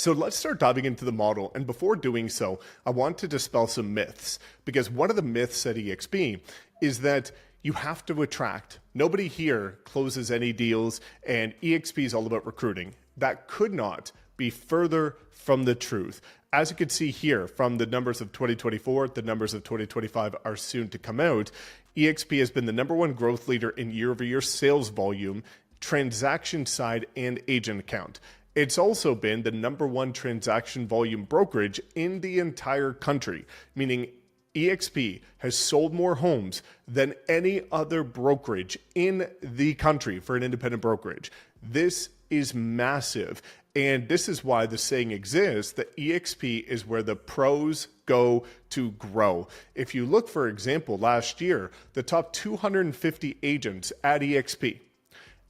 So let's start diving into the model. And before doing so, I want to dispel some myths, because one of the myths at eXp is that you have to attract. Nobody here closes any deals, and eXp is all about recruiting. That could not be further from the truth. As you can see here from the numbers of 2024, the numbers of 2025 are soon to come out. eXp has been the #1 growth leader in year-over-year sales volume, transaction side, and agent count. It's also been the #1 transaction volume brokerage in the entire country, meaning eXp has sold more homes than any other brokerage in the country for an independent brokerage. This is massive. And this is why the saying exists that eXp is where the pros go to grow. If you look, for example, last year, the top 250 agents at eXp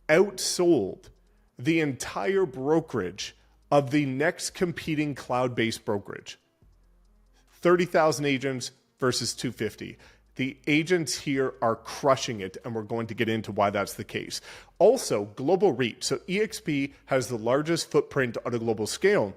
outsold the entire brokerage of the next competing cloud-based brokerage. 30,000 agents versus 250. The agents here are crushing it, and we're going to get into why that's the case. Also, global reach. So eXp has the largest footprint on a global scale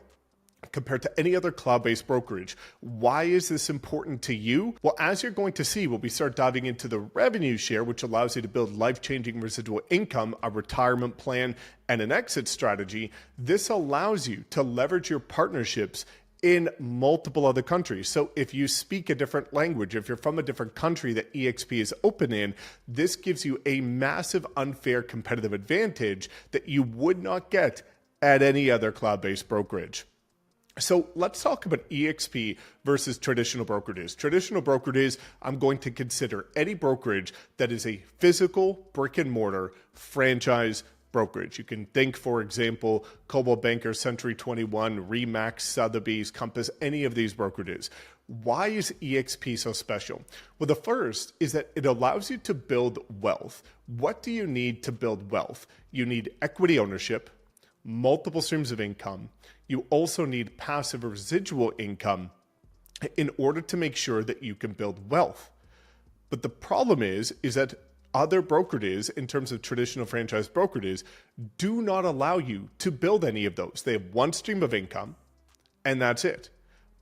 compared to any other cloud-based brokerage. Why is this important to you? Well, as you're going to see when we start diving into the revenue share, which allows you to build life-changing residual income, a retirement plan, and an exit strategy, this allows you to leverage your partnerships in multiple other countries. So if you speak a different language, if you're from a different country that eXp is open in, this gives you a massive unfair competitive advantage that you would not get at any other cloud-based brokerage. So let's talk about eXp versus traditional brokerages. Traditional brokerages, I'm going to consider any brokerage that is a physical brick and mortar franchise brokerage. You can think, for example, Coldwell Banker, Century 21, Remax, Sotheby's, Compass, any of these brokerages. Why is eXp so special? Well, the first is that it allows you to build wealth. What do you need to build wealth? You need equity ownership, multiple streams of income. You also need passive residual income in order to make sure that you can build wealth. But the problem is that other brokerages, in terms of traditional franchise brokerages, do not allow you to build any of those. They have one stream of income, and that's it.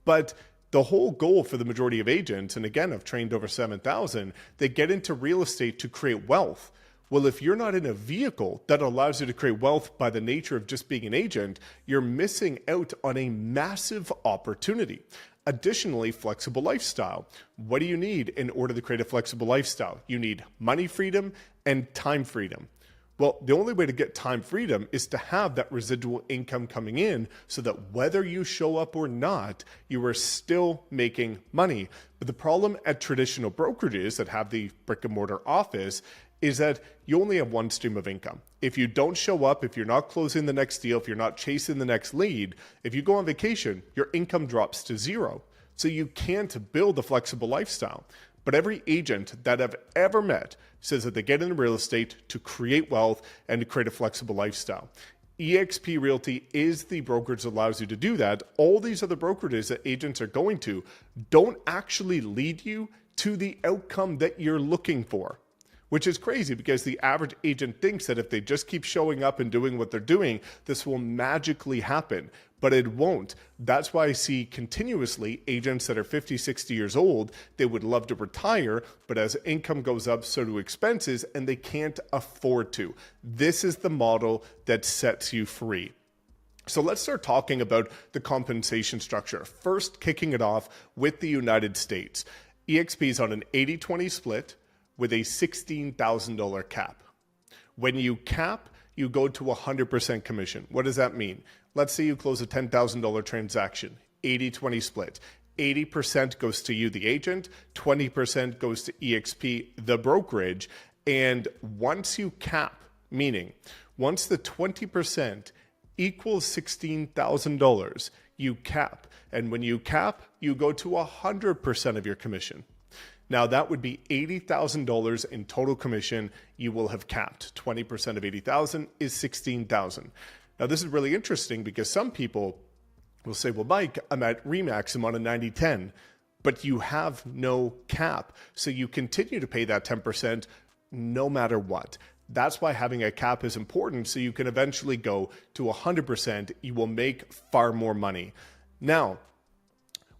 But the whole goal for the majority of agents, and again, I've trained over 7,000, they get into real estate to create wealth. Well, if you're not in a vehicle that allows you to create wealth by the nature of just being an agent, you're missing out on a massive opportunity. Additionally, flexible lifestyle. What do you need in order to create a flexible lifestyle? You need money freedom and time freedom. Well, the only way to get time freedom is to have that residual income coming in so that whether you show up or not, you are still making money. But the problem at traditional brokerages that have the brick and mortar office is that you only have one stream of income. If you don't show up, if you're not closing the next deal, if you're not chasing the next lead, if you go on vacation, your income drops to zero. So you can't build a flexible lifestyle. But every agent that I've ever met says that they get into real estate to create wealth and to create a flexible lifestyle. eXp Realty is the brokerage that allows you to do that. All these other brokerages that agents are going to don't actually lead you to the outcome that you're looking for, which is crazy because the average agent thinks that if they just keep showing up and doing what they're doing, this will magically happen, but it won't. That's why I see continuously agents that are 50, 60 years old, they would love to retire, but as income goes up, so do expenses, and they can't afford to. This is the model that sets you free. So let's start talking about the compensation structure. First, kicking it off with the United States. eXp is on an 80-20 split with a $16,000 cap. When you cap, you go to 100% commission. What does that mean? Let's say you close a $10,000 transaction, 80-20 split. 80% goes to you, the agent, 20% goes to eXp, the brokerage. And once you cap, meaning once the 20% equals $16,000, you cap. And when you cap, you go to 100% of your commission. Now that would be $80,000 in total commission you will have capped. 20% of 80,000 is 16,000. Now this is really interesting because some people will say, well, Mike, I'm at Remax, I'm on a 90-10, but you have no cap. So you continue to pay that 10% no matter what. That's why having a cap is important, so you can eventually go to 100%. You will make far more money. Now,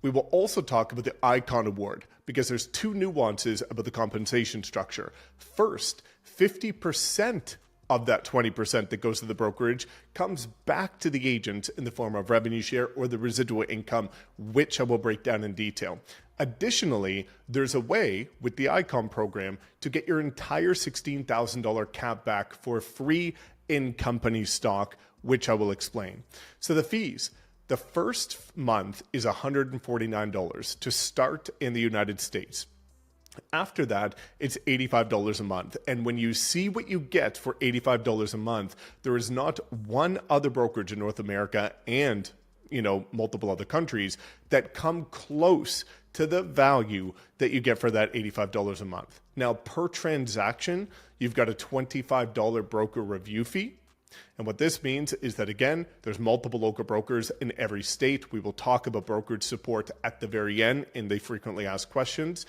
we will also talk about the Icon Award because there's two nuances about the compensation structure. First, 50% of that 20% that goes to the brokerage comes back to the agent in the form of revenue share or the residual income, which I will break down in detail. Additionally, there's a way with the Icon program to get your entire $16,000 cap back for free in company stock, which I will explain. So the fees. The first month is $149 to start in the United States. After that, it's $85 a month. And when you see what you get for $85 a month, there is not one other brokerage in North America and, multiple other countries that come close to the value that you get for that $85 a month. Now, per transaction, you've got a $25 broker review fee. And what this means is that, again, there's multiple local brokers in every state. We will talk about brokerage support at the very end in the frequently asked questions.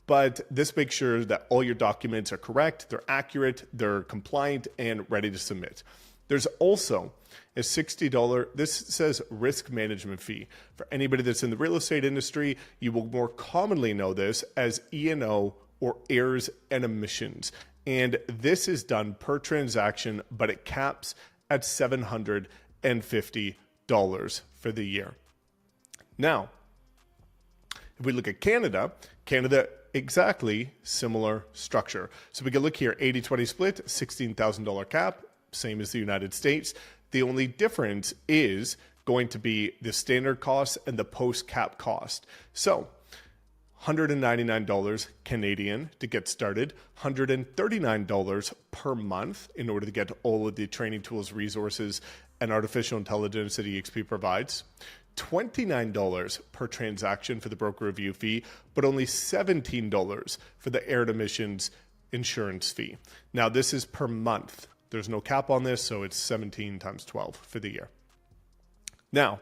But this makes sure that all your documents are correct, they're accurate, they're compliant, and ready to submit. There's also a $60, this says risk management fee. For anybody that's in the real estate industry, you will more commonly know this as E&O or errors and omissions. And this is done per transaction, but it caps at $750 for the year. Now, if we look at Canada, exactly similar structure. So we can look here, 80-20 split, $16,000 cap, same as the United States. The only difference is going to be the standard cost and the post-cap cost. So $199 Canadian to get started, $139 per month in order to get all of the training tools, resources, and artificial intelligence that eXp provides. $29 per transaction for the broker review fee, but only $17 for the air emissions insurance fee. Now, this is per month. There's no cap on this, so it's 17 times 12 for the year. Now,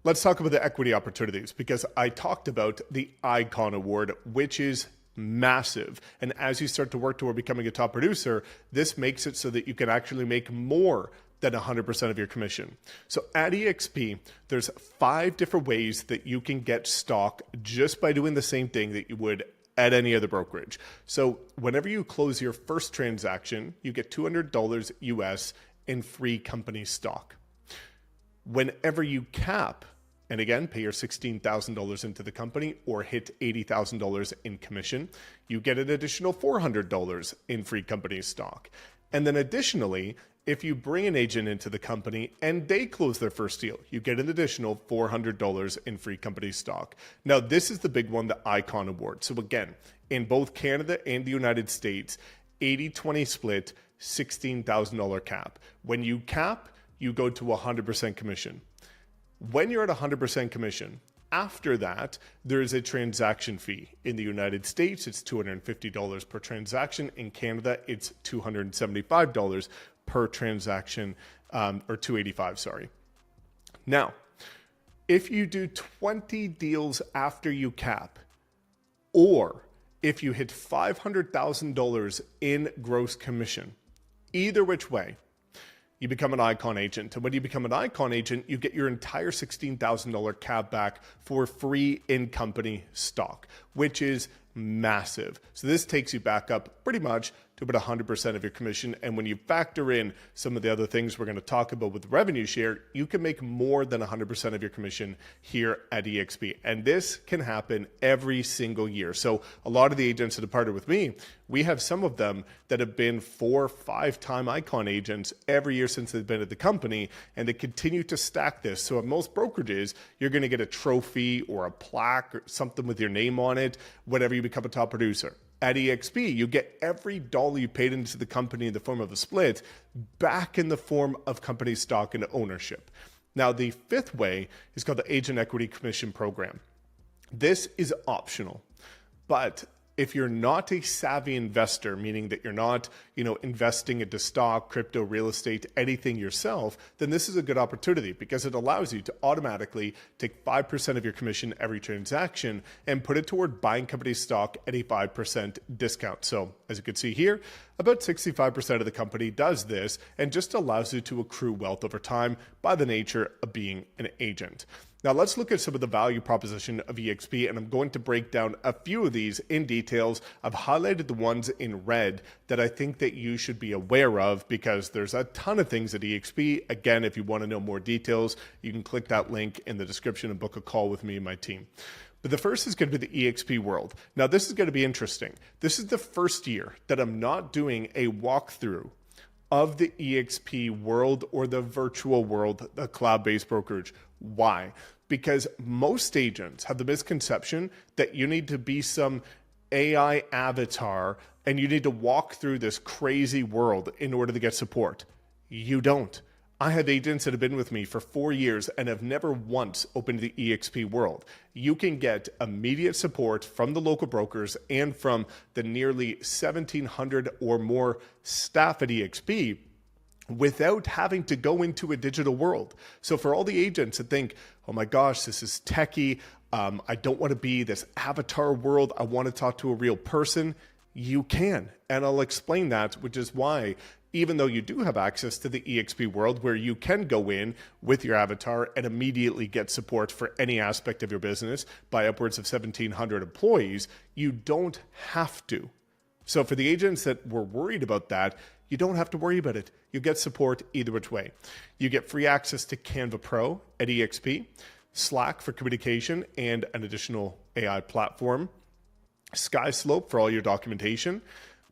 let's talk about the equity opportunities because I talked about the Icon Award, which is massive. And as you start to work toward becoming a top producer, this makes it so that you can actually make more than 100% of your commission. So at eXp, there's 5 different ways that you can get stock just by doing the same thing that you would at any other brokerage. So whenever you close your first transaction, you get $200 US in free company stock. Whenever you cap, and again, pay your $16,000 into the company or hit $80,000 in commission, you get an additional $400 in free company stock. And then additionally, if you bring an agent into the company and they close their first deal, you get an additional $400 in free company stock. Now, this is the big one, the Icon Award. So again, in both Canada and the United States, 80-20 split, $16,000 cap. When you cap, you go to 100% commission. When you're at 100% commission, after that, there is a transaction fee. In the United States, it's $250 per transaction. In Canada, it's $275 per transaction, or $285, sorry. Now, if you do 20 deals after you cap, or if you hit $500,000 in gross commission, either which way, you become an Icon agent. And when you become an Icon agent, you get your entire $16,000 cap back for free in-company stock, which is massive. So this takes you back up pretty much to about 100% of your commission. And when you factor in some of the other things we're going to talk about with revenue share, you can make more than 100% of your commission here at eXp. And this can happen every single year. So a lot of the agents that have partnered with me, we have some of them that have been 4 or 5-time Icon agents every year since they've been at the company, and they continue to stack this. So at most brokerages, you're going to get a trophy or a plaque or something with your name on it whenever you become a top producer. At eXp, you get every dollar you paid into the company in the form of a split back in the form of company stock and ownership. Now, the 5th way is called the Agent Equity Commission Program. This is optional, but if you're not a savvy investor, meaning that you're not, investing into stock, crypto, real estate, anything yourself, then this is a good opportunity because it allows you to automatically take 5% of your commission every transaction and put it toward buying company stock at a 5% discount. So as you can see here, about 65% of the company does this and just allows you to accrue wealth over time by the nature of being an agent. Now let's look at some of the value proposition of eXp, and I'm going to break down a few of these in details. I've highlighted the ones in red that I think that you should be aware of because there's a ton of things at eXp. Again, if you want to know more details, you can click that link in the description and book a call with me and my team. But the first is going to be the eXp world. Now this is going to be interesting. This is the first year that I'm not doing a walkthrough of the eXp world or the virtual world, the cloud-based brokerage. Why? Because most agents have the misconception that you need to be some AI avatar and you need to walk through this crazy world in order to get support. You don't. I have agents that have been with me for 4 years and have never once opened the eXp world. You can get immediate support from the local brokers and from the nearly 1,700 or more staff at eXp without having to go into a digital world. So for all the agents that think, oh my gosh, this is techie, I don't want to be this avatar world, I want to talk to a real person, you can. And I'll explain that, which is why even though you do have access to the eXp world where you can go in with your avatar and immediately get support for any aspect of your business by upwards of 1,700 employees, you don't have to. So for the agents that were worried about that, you don't have to worry about it. You get support either which way. You get free access to Canva Pro at eXp, Slack for communication and an additional AI platform, SkySlope for all your documentation,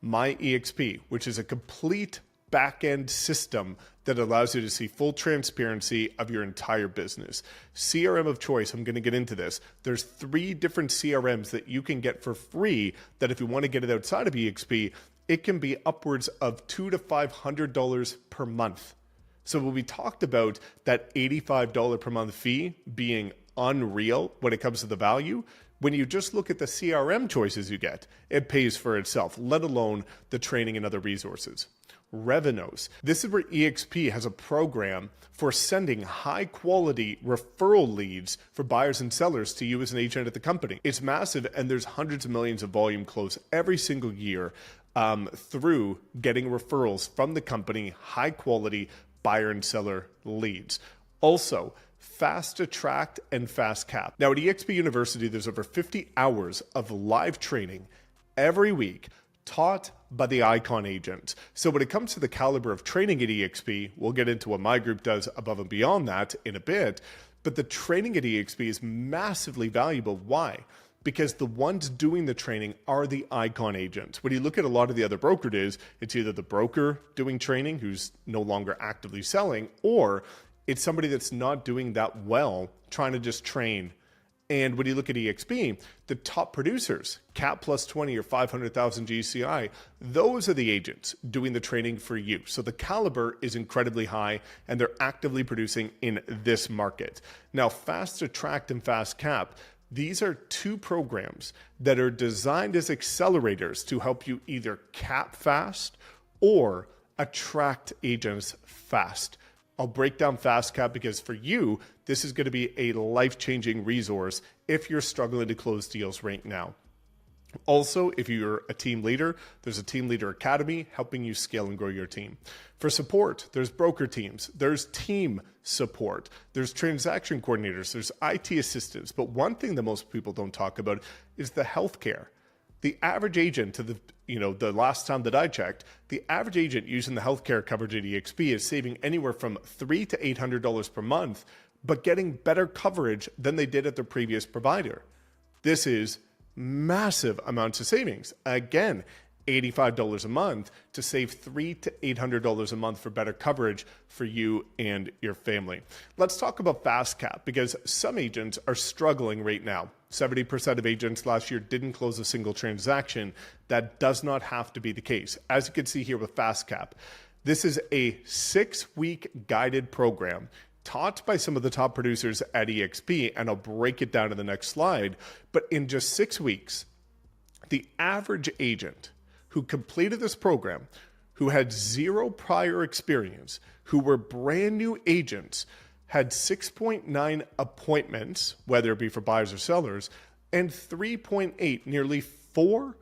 My eXp, which is a complete back-end system that allows you to see full transparency of your entire business. CRM of choice, I'm going to get into this. There's 3 different CRMs that you can get for free that if you want to get it outside of eXp, it can be upwards of $200 to $500 per month. So when we talked about that $85 per month fee being unreal when it comes to the value, when you just look at the CRM choices you get, it pays for itself, let alone the training and other resources. Revenues. This is where eXp has a program for sending high quality referral leads for buyers and sellers to you as an agent at the company. It's massive and there's hundreds of millions of volume close every single year through getting referrals from the company, high quality buyer and seller leads. Also, fast attract and fast cap. Now at eXp University, there's over 50 hours of live training every week taught by the icon agent. So when it comes to the caliber of training at eXp, we'll get into what my group does above and beyond that in a bit, but the training at eXp is massively valuable. Why? Because the ones doing the training are the icon agents. When you look at a lot of the other brokerages, it's either the broker doing training who's no longer actively selling, or it's somebody that's not doing that well, trying to just train. And when you look at eXp, the top producers, cap plus 20 or 500,000 GCI, those are the agents doing the training for you. So the caliber is incredibly high and they're actively producing in this market. Now, fast attract and fast cap, these are 2 programs that are designed as accelerators to help you either cap fast or attract agents fast. I'll break down fast cap because for you, this is going to be a life-changing resource if you're struggling to close deals right now. Also, if you're a team leader, there's a Team Leader Academy helping you scale and grow your team. For support, there's broker teams, there's team support, there's transaction coordinators, there's IT assistants. But one thing that most people don't talk about is the healthcare. The average agent, the last time that I checked, the average agent using the healthcare coverage at eXp is saving anywhere from $300 to $800 per month, but getting better coverage than they did at their previous provider. This is massive amounts of savings. Again, $85 a month to save $300 to $800 a month for better coverage for you and your family. Let's talk about fast cap because some agents are struggling right now. 70% of agents last year didn't close a single transaction. That does not have to be the case. As you can see here with fast cap, this is a 6-week guided program taught by some of the top producers at eXp, and I'll break it down in the next slide. But in just 6 weeks, the average agent who completed this program, who had zero prior experience, who were brand new agents, had 6.9 appointments, whether it be for buyers or sellers, and 3.8, nearly 4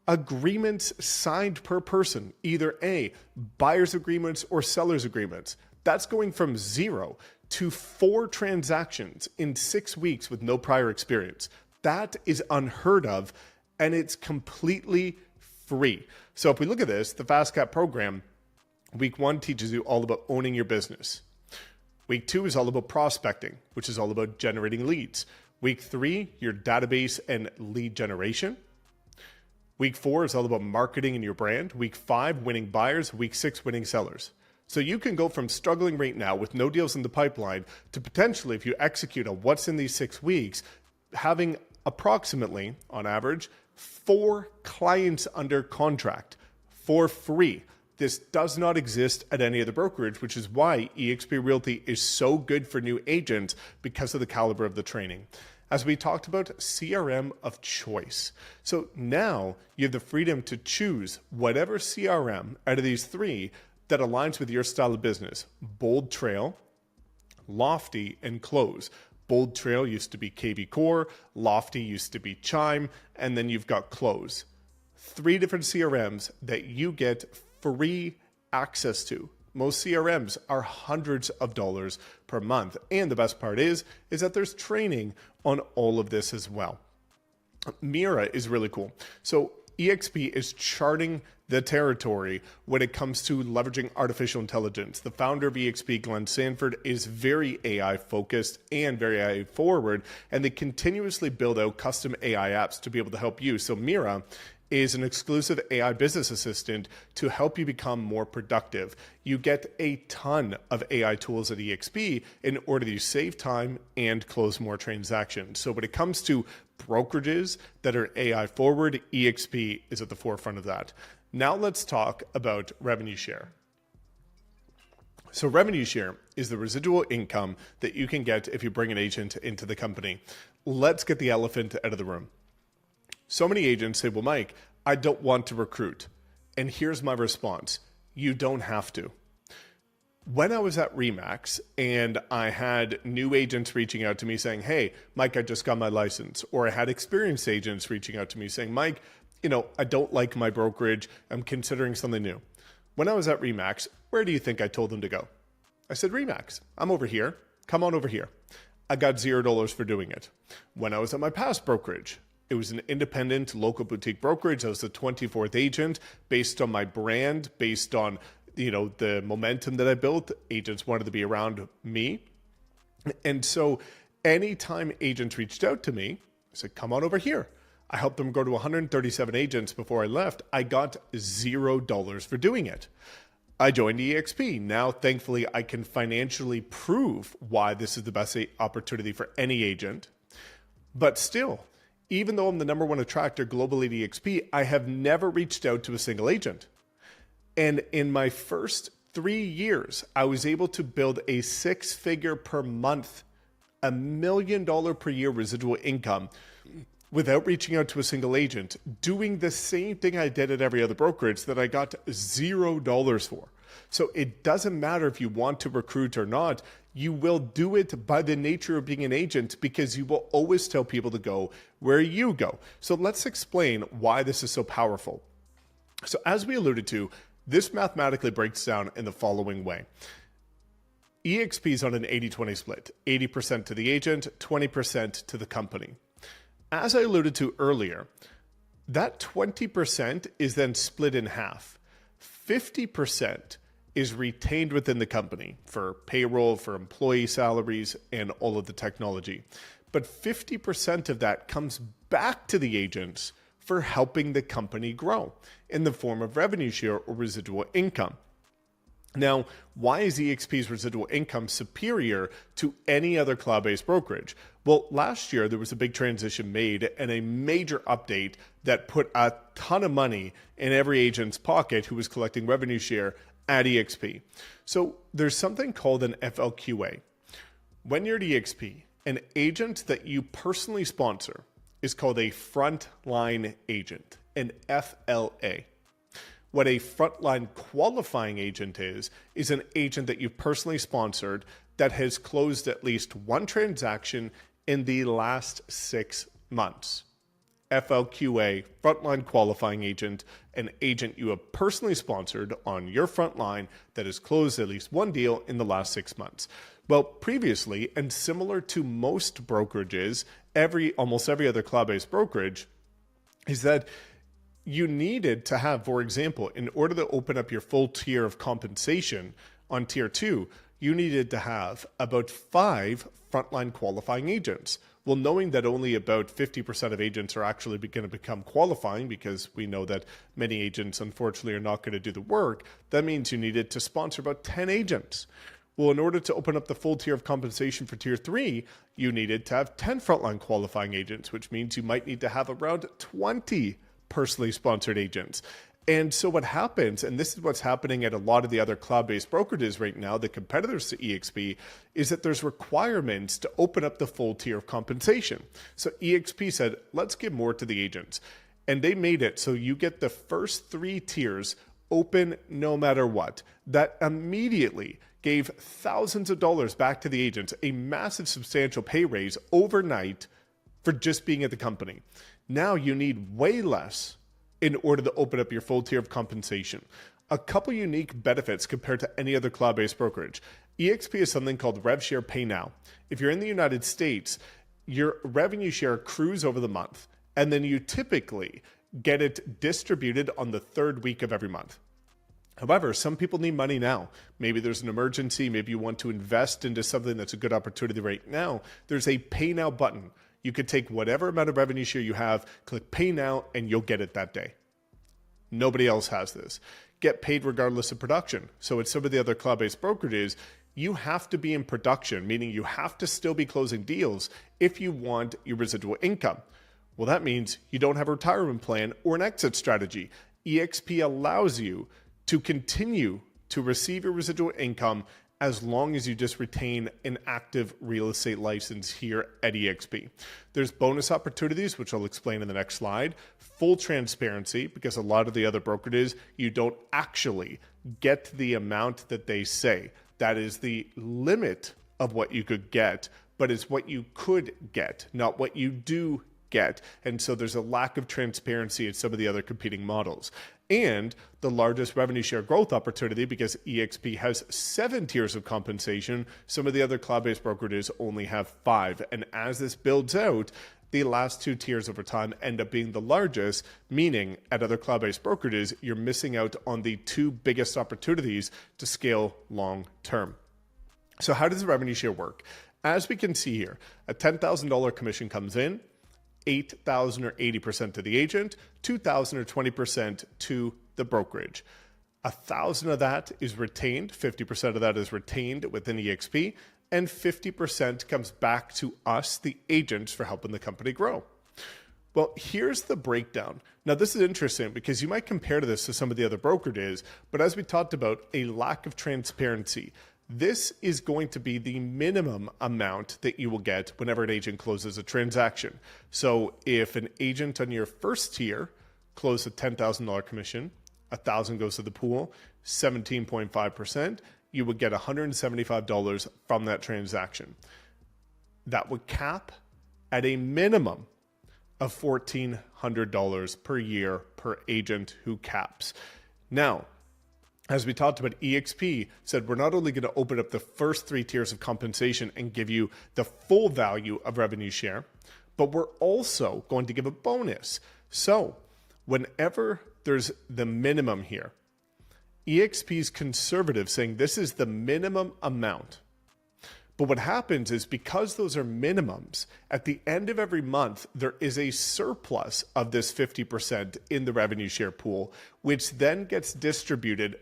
agreements signed per person, either A, buyer's agreements or seller's agreements. That's going from 0 to 4 transactions in 6 weeks with no prior experience. That is unheard of, and it's completely free. So if we look at this, the Fast Cap program, week 1 teaches you all about owning your business. Week 2 is all about prospecting, which is all about generating leads. Week 3, your database and lead generation. Week 4 is all about marketing and your brand. Week 5, winning buyers. Week 6, winning sellers. So you can go from struggling right now with no deals in the pipeline to potentially, if you execute on what's in these 6 weeks, having approximately, on average, 4 clients under contract for free. This does not exist at any other brokerage, which is why eXp Realty is so good for new agents because of the caliber of the training. As we talked about, CRM of choice. So now you have the freedom to choose whatever CRM out of these 3 that aligns with your style of business. Bold Trail, Lofty, and Close. Bold Trail used to be KV Core, Lofty used to be Chime, and then you've got Close. 3 different CRMs that you get free access to. Most CRMs are hundreds of dollars per month. And the best part is that there's training on all of this as well. Mira is really cool. So eXp is charting the territory when it comes to leveraging artificial intelligence. The founder of eXp, Glenn Sanford, is very AI focused and very AI forward, and they continuously build out custom AI apps to be able to help you. So Mira is an exclusive AI business assistant to help you become more productive. You get a ton of AI tools at eXp in order to save time and close more transactions. So when it comes to brokerages that are AI forward, eXp is at the forefront of that. Now let's talk about revenue share. So revenue share is the residual income that you can get if you bring an agent into the company. Let's get the elephant out of the room. So many agents say, well, Mike, I don't want to recruit. And here's my response. You don't have to. When I was at Remax and I had new agents reaching out to me saying, hey, Mike, I just got my license. Or I had experienced agents reaching out to me saying, Mike, I don't like my brokerage. I'm considering something new. When I was at Remax, where do you think I told them to go? I said, Remax, I'm over here. Come on over here. I got $0 for doing it. When I was at my past brokerage, it was an independent local boutique brokerage. I was the 24th agent based on my brand, based on the momentum that I built. Agents wanted to be around me. And so anytime agents reached out to me, I said, come on over here. I helped them go to 137 agents before I left. I got $0 for doing it. I joined eXp. Now, thankfully, I can financially prove why this is the best opportunity for any agent. But still, even though I'm the #1 attractor globally at eXp, I have never reached out to a single agent. And in my first 3 years, I was able to build a 6-figure per month, $1 million per year residual income without reaching out to a single agent, doing the same thing I did at every other brokerage that I got $0 for. So it doesn't matter if you want to recruit or not. You will do it by the nature of being an agent because you will always tell people to go where you go. So let's explain why this is so powerful. So as we alluded to, this mathematically breaks down in the following way. eXp is on an 80-20 split, 80% to the agent, 20% to the company. As I alluded to earlier, that 20% is then split in half. 50% is retained within the company for payroll, for employee salaries, and all of the technology. But 50% of that comes back to the agents for helping the company grow in the form of revenue share or residual income. Now, why is eXp's residual income superior to any other cloud-based brokerage? Well, last year there was a big transition made and a major update that put a ton of money in every agent's pocket who was collecting revenue share at eXp. So there's something called an FLQA. When you're at eXp, an agent that you personally sponsor, is called a frontline agent, an FLA. What a frontline qualifying agent is an agent that you've personally sponsored that has closed at least one transaction in the last 6 months. FLQA, frontline qualifying agent, an agent you have personally sponsored on your front line that has closed at least one deal in the last 6 months. Well, previously, and similar to most brokerages, almost every other cloud-based brokerage, is that you needed to have, for example, in order to open up your full tier of compensation on tier 2, you needed to have about 5 frontline qualifying agents. Well, knowing that only about 50% of agents are actually going to become qualifying, because we know that many agents, unfortunately, are not going to do the work, that means you needed to sponsor about 10 agents. Well, in order to open up the full tier of compensation for tier 3, you needed to have 10 frontline qualifying agents, which means you might need to have around 20 personally sponsored agents. And so what happens, and this is what's happening at a lot of the other cloud-based brokerages right now, the competitors to eXp, is that there's requirements to open up the full tier of compensation. So eXp said, let's give more to the agents. And they made it so you get the first 3 tiers open no matter what. That immediately gave thousands of dollars back to the agents, a massive substantial pay raise overnight for just being at the company. Now you need way less in order to open up your full tier of compensation. A couple unique benefits compared to any other cloud-based brokerage. eXp is something called Rev Share Pay Now. If you're in the United States, your revenue share accrues over the month, and then you typically get it distributed on the 3rd week of every month. However, some people need money now. Maybe there's an emergency. Maybe you want to invest into something that's a good opportunity right now. There's a Pay Now button. You could take whatever amount of revenue share you have, click Pay Now, and you'll get it that day. Nobody else has this. Get paid regardless of production. So at some of the other cloud-based brokerages, you have to be in production, meaning you have to still be closing deals if you want your residual income. Well, that means you don't have a retirement plan or an exit strategy. eXp allows you to continue to receive your residual income as long as you just retain an active real estate license here at eXp. There's bonus opportunities, which I'll explain in the next slide. Full transparency, because a lot of the other brokerages, you don't actually get the amount that they say. That is the limit of what you could get, but it's what you could get, not what you do get. And so there's a lack of transparency in some of the other competing models. And the largest revenue share growth opportunity, because eXp has 7 tiers of compensation. Some of the other cloud-based brokerages only have 5. And as this builds out, the last 2 tiers over time end up being the largest, meaning at other cloud-based brokerages, you're missing out on the 2 biggest opportunities to scale long term. So how does the revenue share work? As we can see here, a $10,000 commission comes in, $8,000 or 80% to the agent, $2,000 or 20% to the brokerage. $1,000 of that is retained, 50% of that is retained within eXp, and 50% comes back to us, the agents, for helping the company grow. Well, here's the breakdown. Now, this is interesting because you might compare this to some of the other brokerages, but as we talked about, a lack of transparency. This is going to be the minimum amount that you will get whenever an agent closes a transaction. So if an agent on your first tier closed a $10,000 commission, $1,000 goes to the pool, 17.5%, you would get $175 from that transaction. That would cap at a minimum of $1,400 per year per agent who caps. Now, as we talked about, eXp said we're not only going to open up the first 3 tiers of compensation and give you the full value of revenue share, but we're also going to give a bonus. So whenever there's the minimum here, eXp's conservative saying this is the minimum amount. But what happens is, because those are minimums, at the end of every month, there is a surplus of this 50% in the revenue share pool, which then gets distributed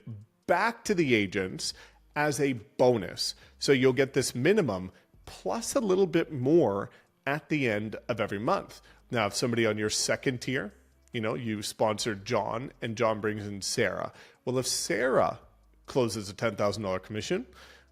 back to the agents as a bonus. So you'll get this minimum plus a little bit more at the end of every month. Now, if somebody on your second tier, you sponsored John and John brings in Sarah. Well, if Sarah closes a $10,000 commission,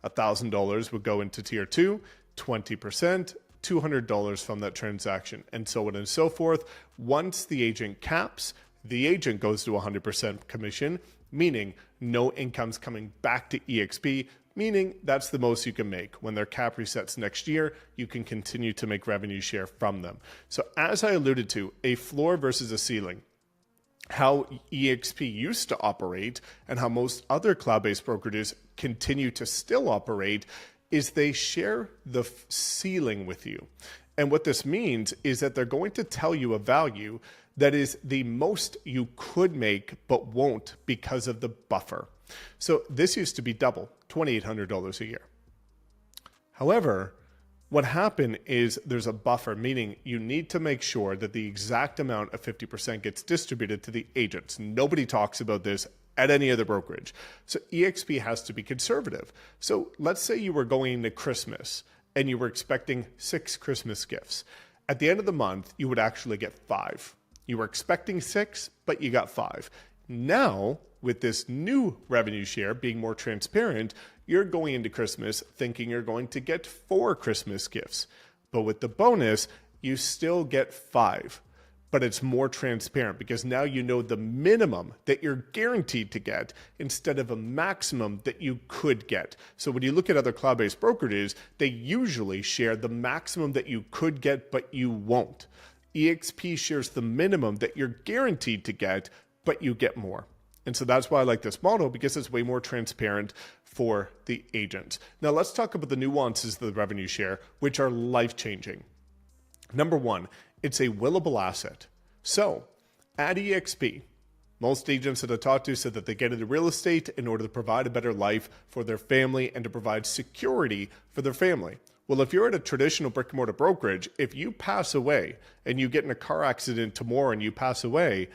$1,000 would go into tier 2, 20%, $200 from that transaction, and so on and so forth. Once the agent caps, the agent goes to 100% commission, meaning no income's coming back to eXp, meaning that's the most you can make. When their cap resets next year, you can continue to make revenue share from them. So as I alluded to, a floor versus a ceiling. How eXp used to operate and how most other cloud-based brokerages continue to still operate is they share the ceiling with you. And what this means is that they're going to tell you a value that is the most you could make but won't because of the buffer. So this used to be double, $2,800 a year. However, what happened is there's a buffer, meaning you need to make sure that the exact amount of 50% gets distributed to the agents. Nobody talks about this at any other brokerage. So eXp has to be conservative. So let's say you were going into Christmas and you were expecting 6 Christmas gifts. At the end of the month, you would actually get 5. You were expecting 6, but you got 5. Now, with this new revenue share being more transparent, you're going into Christmas thinking you're going to get 4 Christmas gifts. But with the bonus, you still get 5. But it's more transparent because now you know the minimum that you're guaranteed to get instead of a maximum that you could get. So when you look at other cloud-based brokerages, they usually share the maximum that you could get, but you won't. eXp shares the minimum that you're guaranteed to get, but you get more. And so that's why I like this model, because it's way more transparent for the agent. Now let's talk about the nuances of the revenue share, which are life-changing. Number one, it's a willable asset. So at eXp, most agents that I talked to said that they get into real estate in order to provide a better life for their family and to provide security for their family. Well, if you're at a traditional brick and mortar brokerage, if you pass away and you get in a car accident tomorrow and you pass away,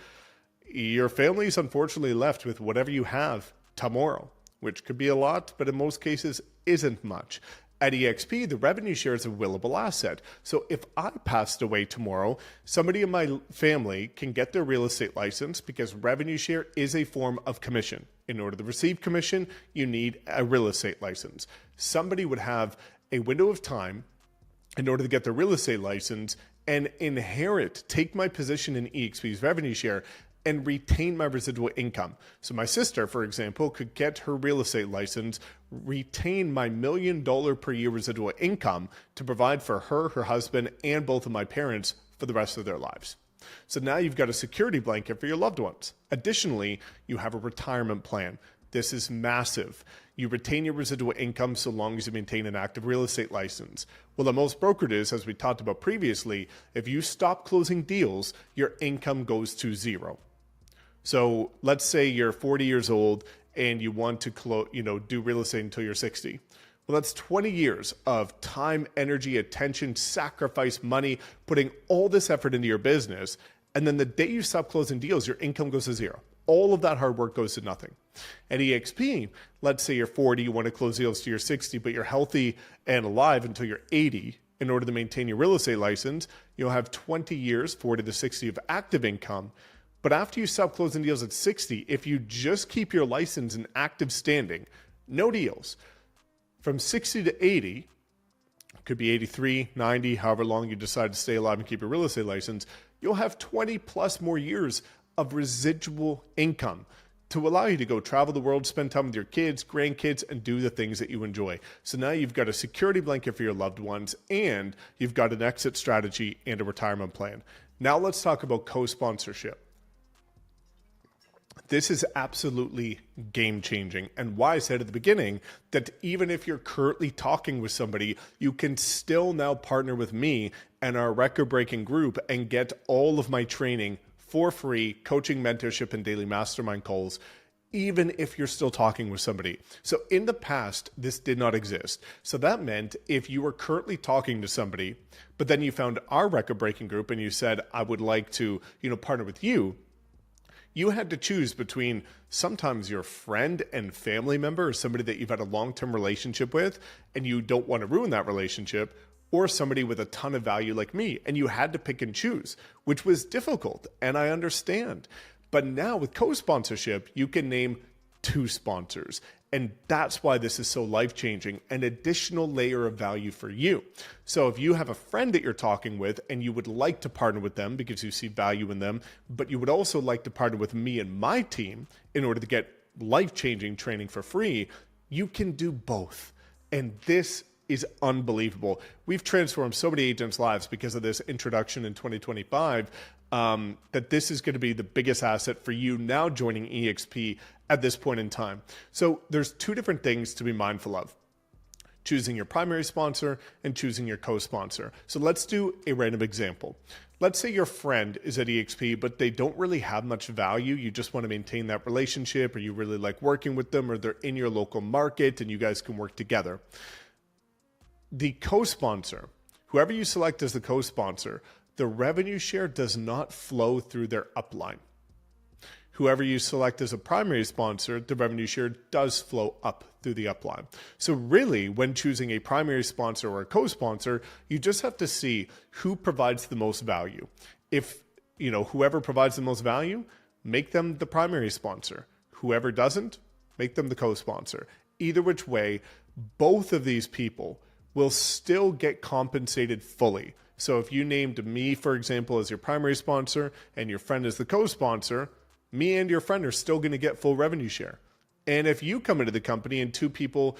your family is unfortunately left with whatever you have tomorrow, which could be a lot, but in most cases isn't much. At eXp, the revenue share is a willable asset. So if I passed away tomorrow, somebody in my family can get their real estate license because revenue share is a form of commission. In order to receive commission, you need a real estate license. Somebody would have a window of time in order to get their real estate license and take my position in eXp's revenue share and retain my residual income. So my sister, for example, could get her real estate license, retain my $1 million per year residual income to provide for her, her husband, and both of my parents for the rest of their lives. So now you've got a security blanket for your loved ones. Additionally, you have a retirement plan. This is massive. You retain your residual income so long as you maintain an active real estate license. Well, at most brokerages, as we talked about previously, if you stop closing deals, your income goes to zero. So let's say you're 40 years old and you want to do real estate until you're 60. Well, that's 20 years of time, energy, attention, sacrifice, money, putting all this effort into your business. And then the day you stop closing deals, your income goes to zero. All of that hard work goes to nothing. At eXp, let's say you're 40, you want to close deals to your 60, but you're healthy and alive until you're 80. In order to maintain your real estate license, you'll have 20 years, 40 to 60 of active income. But after you stop closing deals at 60, if you just keep your license in active standing, no deals, from 60 to 80, could be 83, 90, however long you decide to stay alive and keep your real estate license, you'll have 20 plus more years of residual income to allow you to go travel the world, spend time with your kids, grandkids, and do the things that you enjoy. So now you've got a security blanket for your loved ones, and you've got an exit strategy and a retirement plan. Now let's talk about co-sponsorship. This is absolutely game-changing, and why I said at the beginning that even if you're currently talking with somebody, you can still now partner with me and our record-breaking group and get all of my training for free, coaching, mentorship, and daily mastermind calls, even if you're still talking with somebody. So in the past, this did not exist. So that meant if you were currently talking to somebody, but then you found our record-breaking group and you said, I would like to, partner with you, you had to choose between sometimes your friend and family member or somebody that you've had a long-term relationship with and you don't want to ruin that relationship, or somebody with a ton of value like me, and you had to pick and choose, which was difficult, and I understand. But now with co-sponsorship, you can name 2 sponsors, And that's why this is so life-changing, an additional layer of value for you. So if you have a friend that you're talking with and you would like to partner with them because you see value in them, but you would also like to partner with me and my team in order to get life-changing training for free, you can do both. And this is unbelievable. We've transformed so many agents' lives because of this introduction in 2025, that this is going to be the biggest asset for you now joining eXp at this point in time. So there's two different things to be mindful of: choosing your primary sponsor and choosing your co-sponsor. So let's do a random example. Let's say your friend is at eXp, but they don't really have much value. You just want to maintain that relationship, or you really like working with them, or they're in your local market and you guys can work together. The co-sponsor, whoever you select as the co-sponsor, the revenue share does not flow through their upline. Whoever you select as a primary sponsor, the revenue share does flow up through the upline. So really, when choosing a primary sponsor or a co-sponsor, you just have to see who provides the most value. If, whoever provides the most value, make them the primary sponsor. Whoever doesn't, make them the co-sponsor. Either which way, both of these people will still get compensated fully. So if you named me, for example, as your primary sponsor and your friend as the co-sponsor, me and your friend are still going to get full revenue share. And if you come into the company and two people,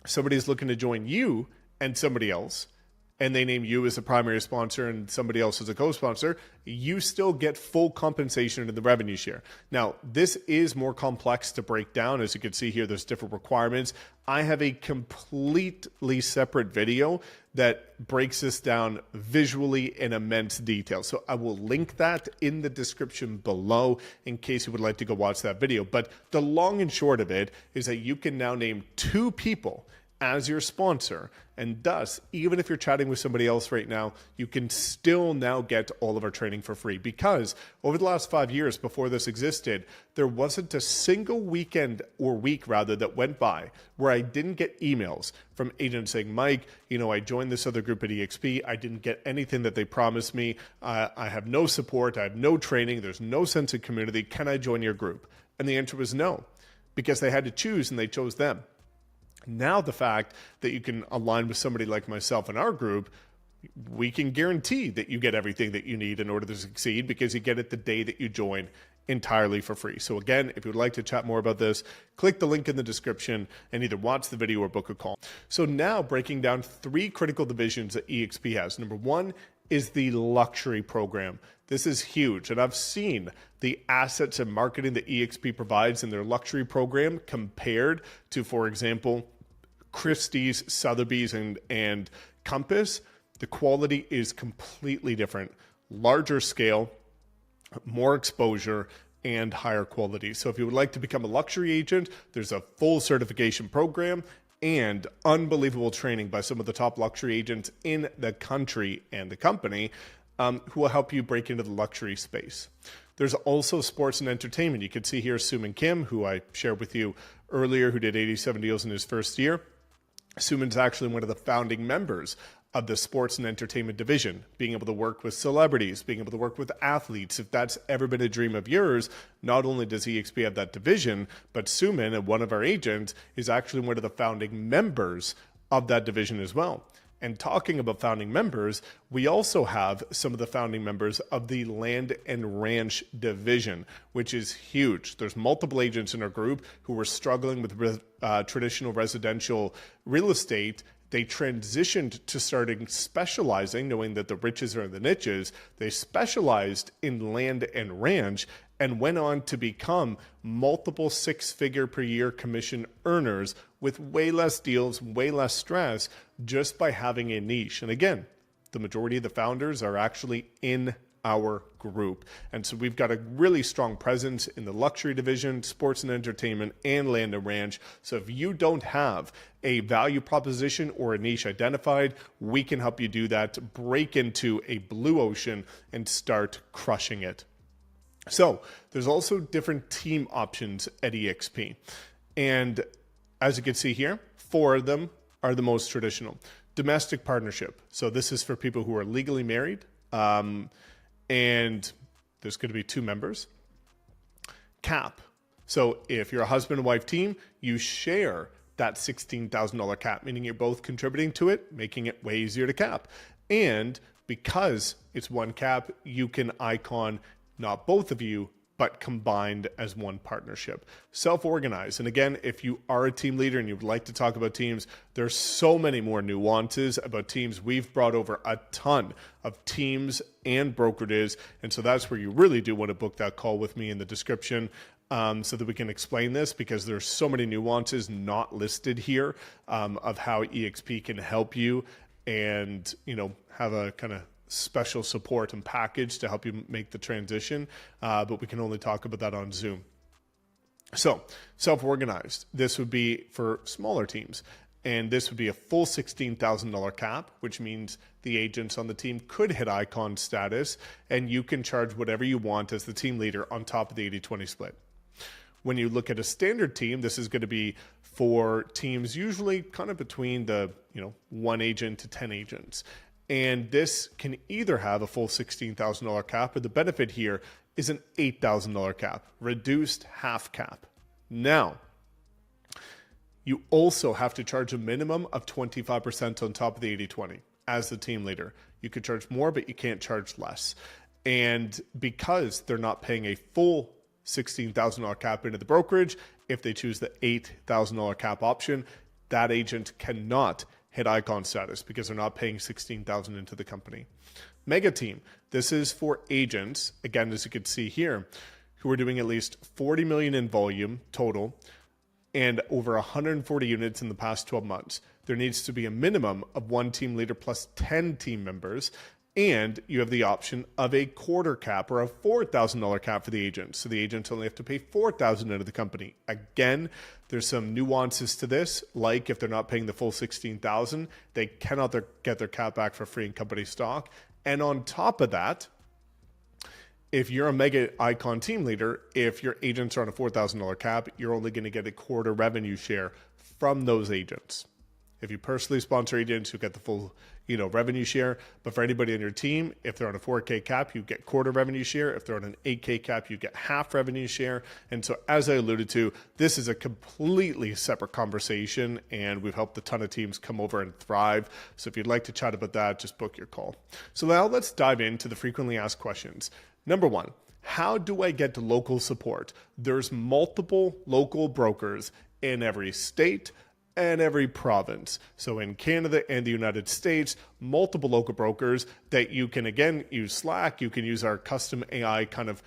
somebody's looking to join you and somebody else, and they name you as a primary sponsor and somebody else as a co-sponsor, you still get full compensation in the revenue share. Now, this is more complex to break down. As you can see here, there's different requirements. I have a completely separate video that breaks this down visually in immense detail. So I will link that in the description below in case you would like to go watch that video. But the long and short of it is that you can now name two people as your sponsor, and thus, even if you're chatting with somebody else right now, you can still now get all of our training for free, because over the last 5 years before this existed, there wasn't a single weekend or week rather that went by where I didn't get emails from agents saying, Mike, I joined this other group at eXp. I didn't get anything that they promised me. I have no support. I have no training. There's no sense of community. Can I join your group? And the answer was no, because they had to choose and they chose them. Now the fact that you can align with somebody like myself in our group, we can guarantee that you get everything that you need in order to succeed, because you get it the day that you join entirely for free. So again, if you would like to chat more about this, click the link in the description and either watch the video or book a call. So now breaking down 3 critical divisions that eXp has. Number 1 is the luxury program. This is huge. And I've seen the assets and marketing that eXp provides in their luxury program compared to, for example, Christie's, Sotheby's, and Compass. The quality is completely different. Larger scale, more exposure, and higher quality. So if you would like to become a luxury agent, there's a full certification program and unbelievable training by some of the top luxury agents in the country and the company, who will help you break into the luxury space. There's also sports and entertainment. You can see here Suman Kim, who I shared with you earlier, who did 87 deals in his first year. Suman's actually one of the founding members of the sports and entertainment division, being able to work with celebrities, being able to work with athletes. If that's ever been a dream of yours, not only does eXp have that division, but Suman, and one of our agents, is actually one of the founding members of that division as well. And talking about founding members, we also have some of the founding members of the land and ranch division, which is huge. There's multiple agents in our group who were struggling with traditional residential real estate. They transitioned to starting specializing, knowing that the riches are in the niches. They specialized in land and ranch and went on to become multiple 6-figure per year commission earners with way less deals, way less stress, just by having a niche. And again, the majority of the founders are actually in our group. And so we've got a really strong presence in the luxury division, sports and entertainment, and land and ranch. So if you don't have a value proposition or a niche identified, we can help you do that, break into a blue ocean and start crushing it. So there's also different team options at eXp. And as you can see here, 4 of them are the most traditional. Domestic partnership. So this is for people who are legally married, and there's going to be 2 members. Cap. So if you're a husband and wife team, you share that $16,000 cap, meaning you're both contributing to it, making it way easier to cap. And because it's one cap, you can icon not both of you, but combined as one partnership. Self-organize. And again, if you are a team leader and you'd like to talk about teams, there's so many more nuances about teams. We've brought over a ton of teams and brokerages. And so that's where you really do want to book that call with me in the description, so that we can explain this, because there's so many nuances not listed here of how eXp can help you and, have a kind of special support and package to help you make the transition. But we can only talk about that on Zoom. So self-organized, this would be for smaller teams. And this would be a full $16,000 cap, which means the agents on the team could hit icon status, and you can charge whatever you want as the team leader on top of the 80-20 split. When you look at a standard team, this is going to be for teams usually kind of between the 1 agent to 10 agents. And this can either have a full $16,000 cap, or the benefit here is an $8,000 cap, reduced half cap. Now, you also have to charge a minimum of 25% on top of the 80-20 as the team leader. You could charge more, but you can't charge less. And because they're not paying a full $16,000 cap into the brokerage, if they choose the $8,000 cap option, that agent cannot hit icon status because they're not paying $16,000 into the company. Mega team, this is for agents, again, as you can see here, who are doing at least 40 million in volume total and over 140 units in the past 12 months. There needs to be a minimum of 1 team leader plus 10 team members. And you have the option of a quarter cap or a $4,000 cap for the agents. So the agents only have to pay $4,000 into the company. Again, there's some nuances to this, like if they're not paying the full $16,000, they cannot get their cap back for free in company stock. And on top of that, if you're a mega icon team leader, if your agents are on a $4,000 cap, you're only going to get a quarter revenue share from those agents. If you personally sponsor agents, you get the full, revenue share. But for anybody on your team, if they're on a 4K cap, you get quarter revenue share. If they're on an 8K cap, you get half revenue share. And so, as I alluded to, this is a completely separate conversation, and we've helped a ton of teams come over and thrive. So if you'd like to chat about that, just book your call. So now let's dive into the frequently asked questions. Number 1, how do I get to local support? There's multiple local brokers in every state and every province. So in Canada and the United States, multiple local brokers that you can, again, use Slack. You can use our custom AI kind of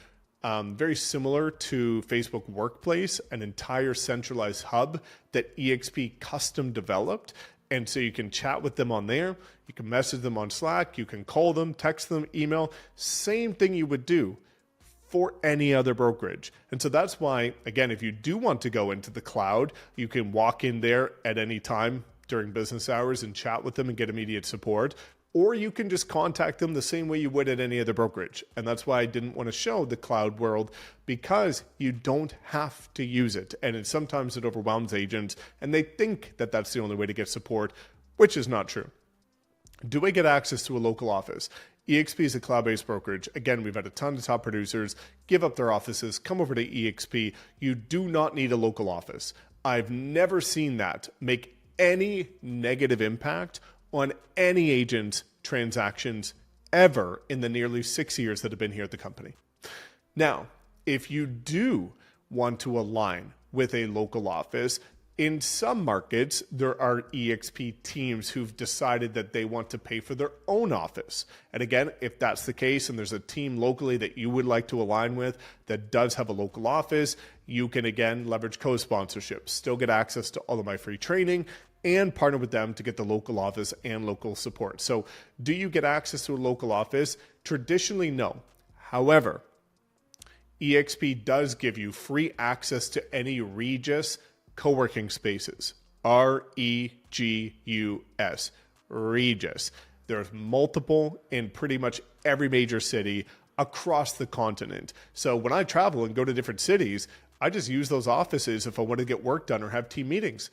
very similar to Facebook Workplace, an entire centralized hub that eXp custom developed. And so you can chat with them on there. You can message them on Slack. You can call them, text them, email. Same thing you would do for any other brokerage. And so that's why, again, if you do want to go into the cloud, you can walk in there at any time during business hours and chat with them and get immediate support. Or you can just contact them the same way you would at any other brokerage. And that's why I didn't want to show the cloud world, because you don't have to use it. And sometimes it overwhelms agents and they think that that's the only way to get support, which is not true. Do I get access to a local office? eXp is a cloud-based brokerage. Again, we've had a ton of top producers give up their offices, come over to eXp. You do not need a local office. I've never seen that make any negative impact on any agent's transactions ever in the nearly 6 years that have been here at the company. Now, if you do want to align with a local office, in some markets, there are eXp teams who've decided that they want to pay for their own office. And again, if that's the case and there's a team locally that you would like to align with that does have a local office, you can again leverage co-sponsorship, still get access to all of my free training, and partner with them to get the local office and local support. So do you get access to a local office? Traditionally, no. However, eXp does give you free access to any Regus co-working spaces, R-E-G-U-S, Regus. There's multiple in pretty much every major city across the continent. So when I travel and go to different cities, I just use those offices if I want to get work done or have team meetings.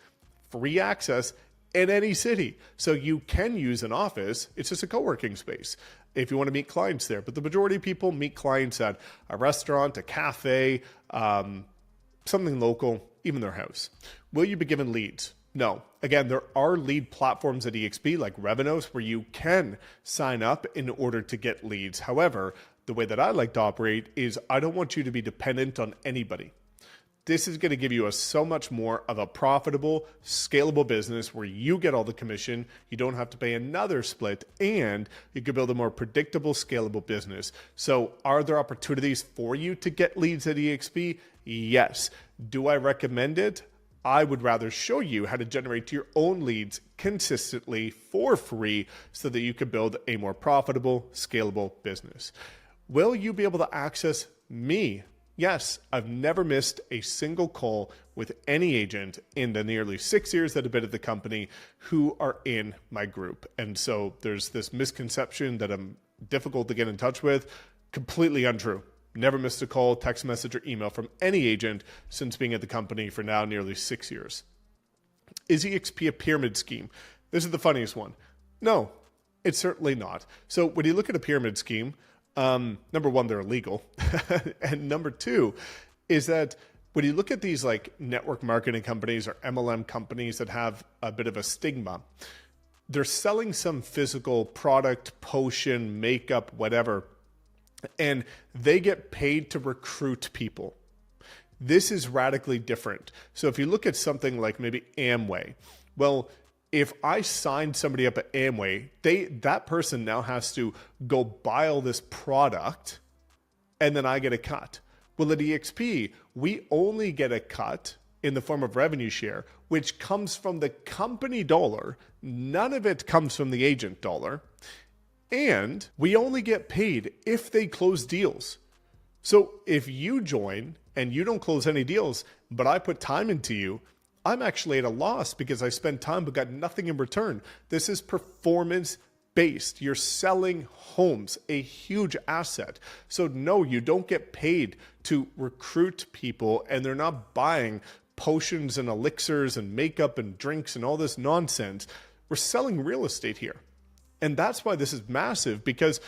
Free access in any city. So you can use an office. It's just a co-working space if you want to meet clients there. But the majority of people meet clients at a restaurant, a cafe, something local, even their house. Will you be given leads? No. Again, there are lead platforms at eXp like Revenos where you can sign up in order to get leads. However, the way that I like to operate is I don't want you to be dependent on anybody. This is going to give you so much more of a profitable, scalable business where you get all the commission, you don't have to pay another split, and you can build a more predictable, scalable business. So are there opportunities for you to get leads at eXp? Yes. Do I recommend it? I would rather show you how to generate your own leads consistently for free so that you can build a more profitable, scalable business. Will you be able to access me? Yes, I've never missed a single call with any agent in the nearly 6 years that I've been at the company who are in my group. And so there's this misconception that I'm difficult to get in touch with. Completely untrue. Never missed a call, text message, or email from any agent since being at the company for now nearly 6 years. Is eXp a pyramid scheme? This is the funniest one. No, it's certainly not. So when you look at a pyramid scheme, number one, they're illegal. And number two is that when you look at these like network marketing companies or MLM companies that have a bit of a stigma, they're selling some physical product, potion, makeup, whatever, and they get paid to recruit people. This is radically different. So if you look at something like maybe Amway, well, if I sign somebody up at Amway, that person now has to go buy all this product and then I get a cut. Well, at eXp, we only get a cut in the form of revenue share, which comes from the company dollar. None of it comes from the agent dollar. And we only get paid if they close deals. So if you join and you don't close any deals, but I put time into you, I'm actually at a loss because I spent time but got nothing in return. This is performance based. You're selling homes, a huge asset. So no, you don't get paid to recruit people and they're not buying potions and elixirs and makeup and drinks and all this nonsense. We're selling real estate here. And that's why this is massive, because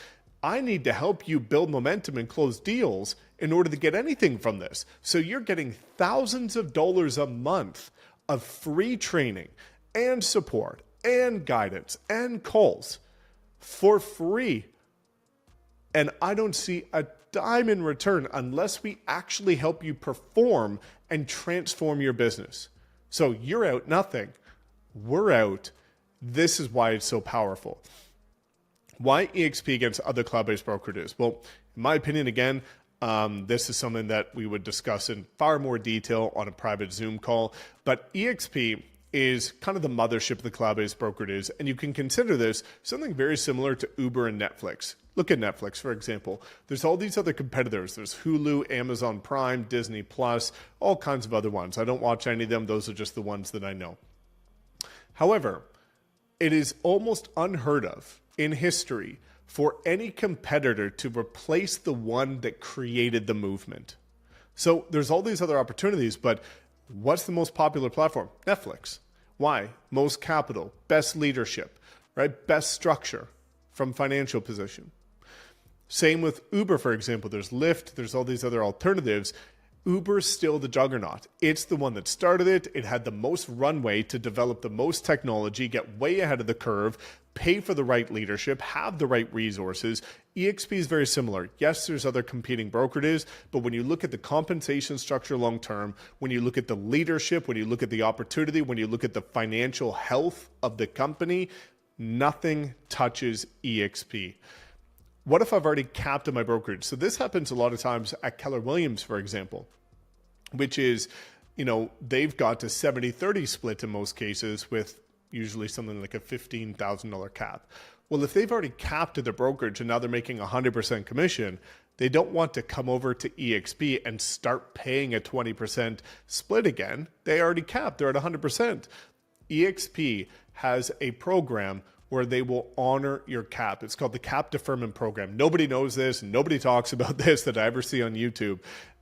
I need to help you build momentum and close deals in order to get anything from this. So you're getting thousands of dollars a month of free training and support and guidance and calls for free. And I don't see a dime in return unless we actually help you perform and transform your business. So you're out nothing. We're out. This is why it's so powerful. Why eXp against other cloud-based brokerages? Well, in my opinion, again, this is something that we would discuss in far more detail on a private Zoom call. But eXp is kind of the mothership of the cloud-based brokerages, and you can consider this something very similar to Uber and Netflix. Look at Netflix, for example. There's all these other competitors. There's Hulu, Amazon Prime, Disney Plus, all kinds of other ones. I don't watch any of them. Those are just the ones that I know. However, it is almost unheard of in history for any competitor to replace the one that created the movement. So there's all these other opportunities, but what's the most popular platform? Netflix. Why? Most capital, best leadership, right? Best structure from financial position. Same with Uber, for example. There's Lyft, there's all these other alternatives. Uber's still the juggernaut. It's the one that started it. It had the most runway to develop the most technology, get way ahead of the curve, pay for the right leadership, have the right resources. eXp is very similar. Yes, there's other competing brokerages, but when you look at the compensation structure long term, when you look at the leadership, when you look at the opportunity, when you look at the financial health of the company, nothing touches eXp. What if I've already capped in my brokerage? So this happens a lot of times at Keller Williams, for example, which is, they've got a 70-30 split in most cases with usually something like a $15,000 cap. Well, if they've already capped at their brokerage and now they're making 100% commission, they don't want to come over to eXp and start paying a 20% split again. They already capped. They're at 100%. eXp has a program where they will honor your cap. It's called the Cap Deferment Program. Nobody knows this. Nobody talks about this that I ever see on YouTube.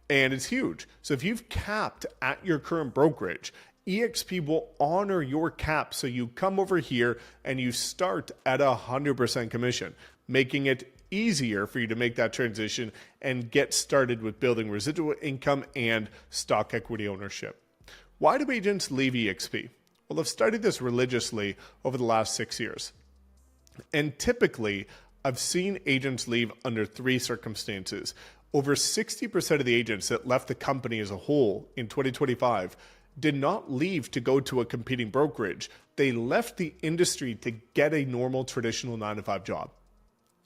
And it's huge. So if you've capped at your current brokerage, eXp will honor your cap. So you come over here and you start at 100% commission, making it easier for you to make that transition and get started with building residual income and stock equity ownership. Why do agents leave eXp? Well, I've studied this religiously over the last 6 years. And typically, I've seen agents leave under 3 circumstances. Over 60% of the agents that left the company as a whole in 2025 did not leave to go to a competing brokerage. They left the industry to get a normal traditional 9-to-5 job.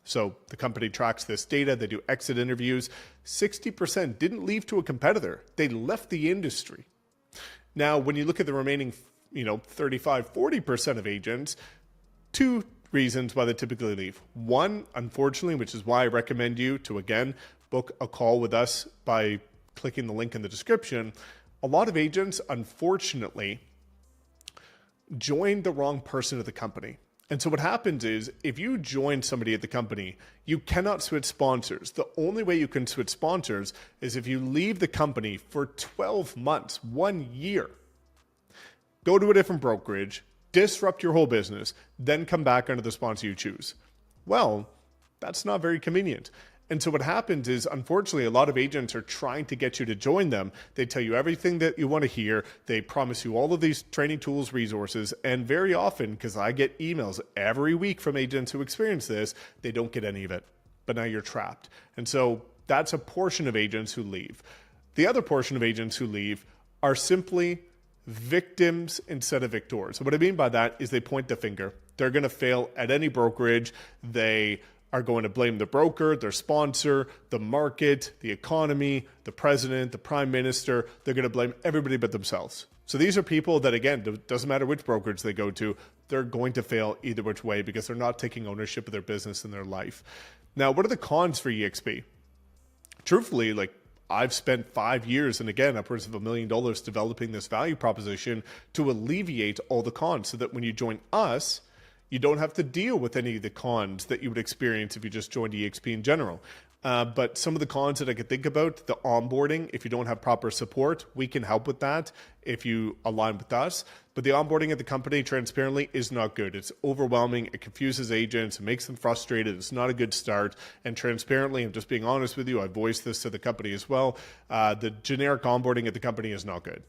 So the company tracks this data. They do exit interviews. 60% didn't leave to a competitor. They left the industry. Now, when you look at the remaining 35, 40% of agents, 2 reasons why they typically leave. One, unfortunately, which is why I recommend you to, again, book a call with us by clicking the link in the description. A lot of agents, unfortunately, join the wrong person at the company. And so what happens is if you join somebody at the company, you cannot switch sponsors. The only way you can switch sponsors is if you leave the company for 12 months, 1 year. Go to a different brokerage, disrupt your whole business, then come back under the sponsor you choose. Well, that's not very convenient. And so what happens is, unfortunately, a lot of agents are trying to get you to join them. They tell you everything that you want to hear. They promise you all of these training tools, resources, and very often, because I get emails every week from agents who experience this, they don't get any of it. But now you're trapped. And so that's a portion of agents who leave. The other portion of agents who leave are simply victims instead of victors. So what I mean by that is they point the finger. They're going to fail at any brokerage. They are going to blame the broker, their sponsor, the market, the economy, the president, the prime minister. They're going to blame everybody but themselves. So these are people that, again, it doesn't matter which brokerage they go to, they're going to fail either which way because they're not taking ownership of their business and their life. Now, what are the cons for eXp? Truthfully, I've spent 5 years and again, upwards of $1 million developing this value proposition to alleviate all the cons so that when you join us, you don't have to deal with any of the cons that you would experience if you just joined eXp in general. But some of the cons that I could think about, the onboarding, if you don't have proper support, we can help with that if you align with us. But the onboarding at the company, transparently, is not good. It's overwhelming. It confuses agents. It makes them frustrated. It's not a good start. And transparently, I'm just being honest with you, I voiced this to the company as well. The generic onboarding at the company is not good.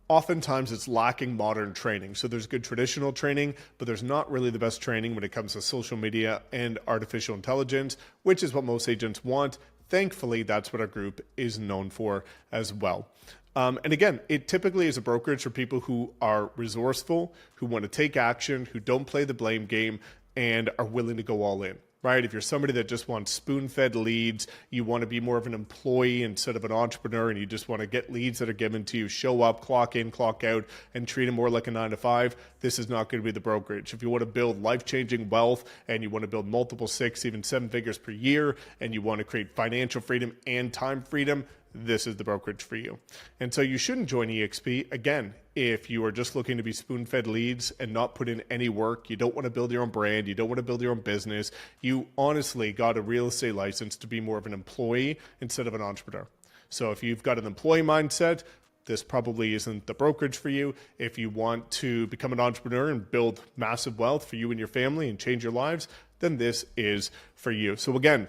Oftentimes it's lacking modern training. So there's good traditional training, but there's not really the best training when it comes to social media and artificial intelligence, which is what most agents want. Thankfully, that's what our group is known for as well. And again, it typically is a brokerage for people who are resourceful, who want to take action, who don't play the blame game, and are willing to go all in. Right? If you're somebody that just wants spoon-fed leads, you want to be more of an employee instead of an entrepreneur, and you just want to get leads that are given to you, show up, clock in, clock out, and treat them more like a 9-to-5, this is not going to be the brokerage. If you want to build life-changing wealth and you want to build multiple 6, even 7 figures per year, and you want to create financial freedom and time freedom, this is the brokerage for you. And so you shouldn't join eXp. Again, if you are just looking to be spoon-fed leads and not put in any work, you don't want to build your own brand, you don't want to build your own business, you honestly got a real estate license to be more of an employee instead of an entrepreneur. So if you've got an employee mindset, this probably isn't the brokerage for you. If you want to become an entrepreneur and build massive wealth for you and your family and change your lives, then this is for you. So again,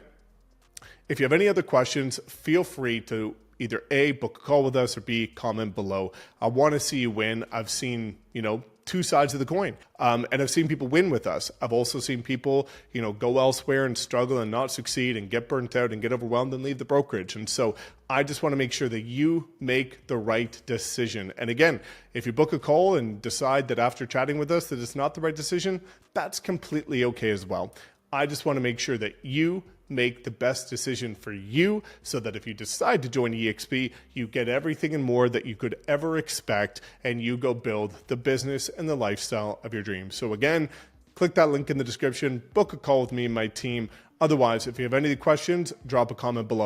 if you have any other questions, feel free to either A, book a call with us, or B, comment below. I want to see you win. I've seen, 2 sides of the coin. And I've seen people win with us. I've also seen people, go elsewhere and struggle and not succeed and get burnt out and get overwhelmed and leave the brokerage. And so I just want to make sure that you make the right decision. And again, if you book a call and decide that after chatting with us that it's not the right decision, that's completely okay as well. I just want to make sure that you make the best decision for you so that if you decide to join eXp, you get everything and more that you could ever expect and you go build the business and the lifestyle of your dreams. So again, click that link in the description, book a call with me and my team. Otherwise, if you have any questions, drop a comment below.